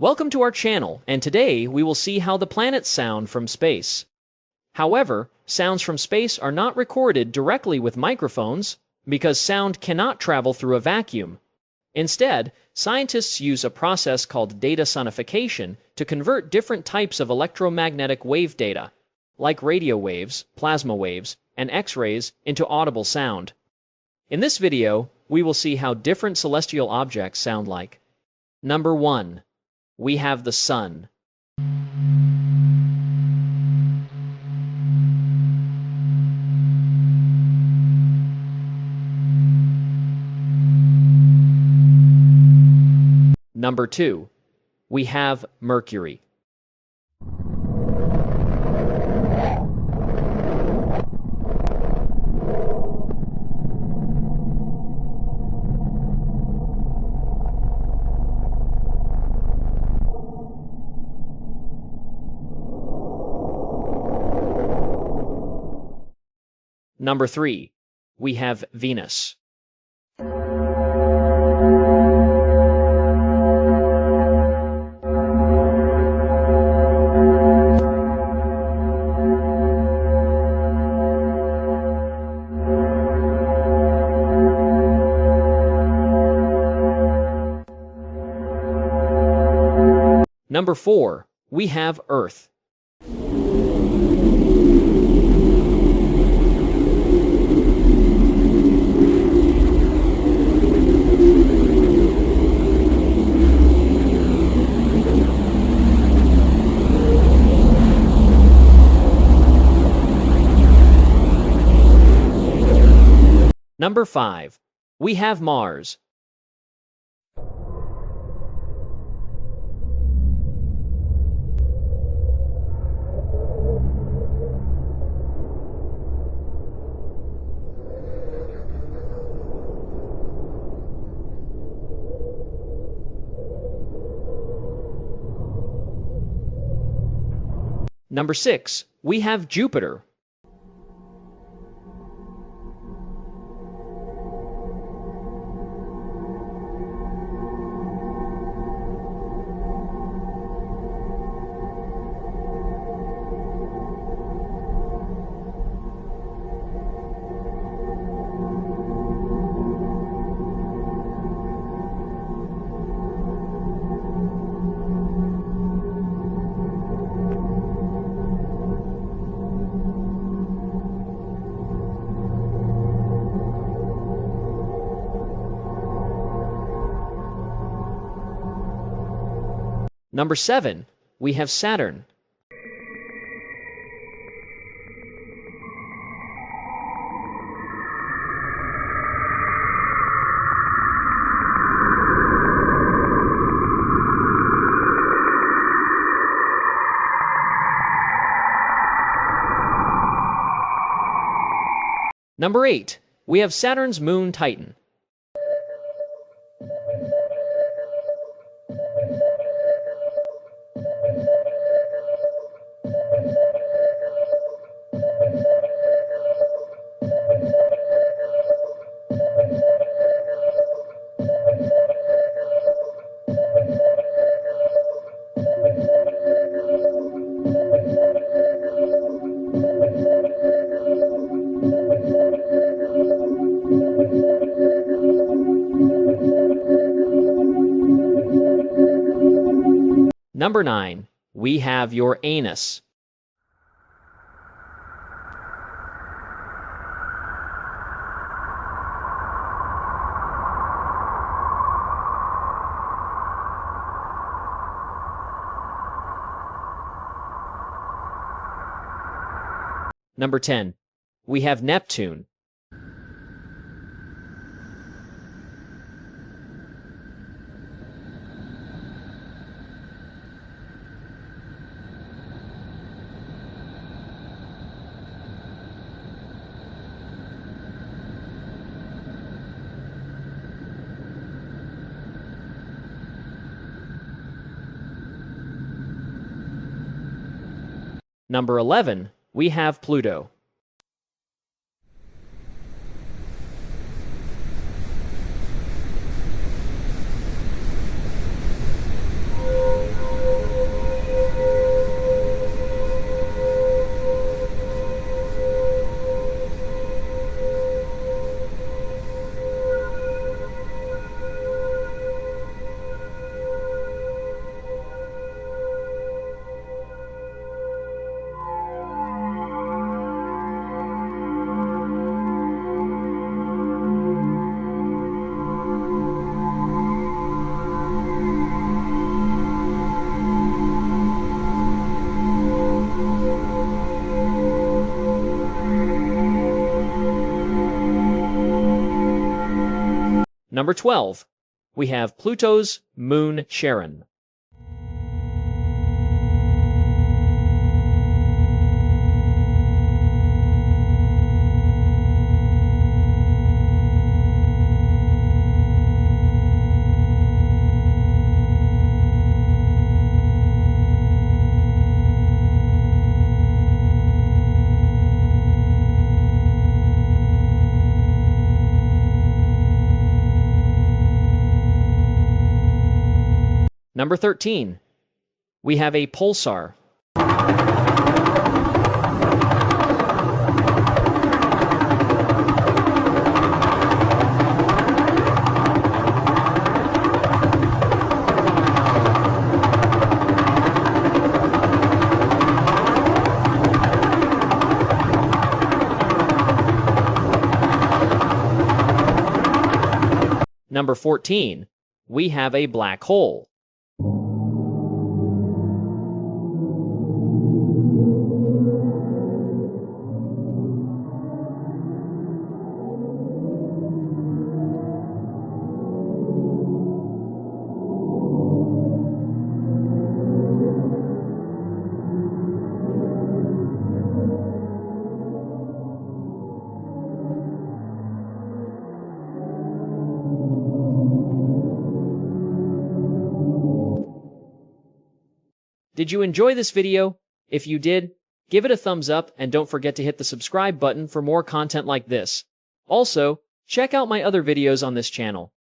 Welcome to our channel, and today we will see how the planets sound from space. However, sounds from space are not recorded directly with microphones because sound cannot travel through a vacuum. Instead, scientists use a process called data sonification to convert different types of electromagnetic wave data, like radio waves, plasma waves, and X-rays, into audible sound. In this video, we will see how different celestial objects sound like. Number 1. We have the Sun. Number 2. We have Mercury. Number 3. We have Venus. Number 4. We have Earth. Number 5. We have Mars. Number 6. We have Jupiter. Number 7. We have Saturn. Number 8. We have Saturn's moon Titan. Number 9. We have Uranus. Number 10. We have Neptune. Number 11. We have Pluto. Number 12. We have Pluto's moon Charon. Number 13. We have a pulsar. Number 14. We have a black hole. Did you enjoy this video? If you did, give it a thumbs up and don't forget to hit the subscribe button for more content like this. Also, check out my other videos on this channel.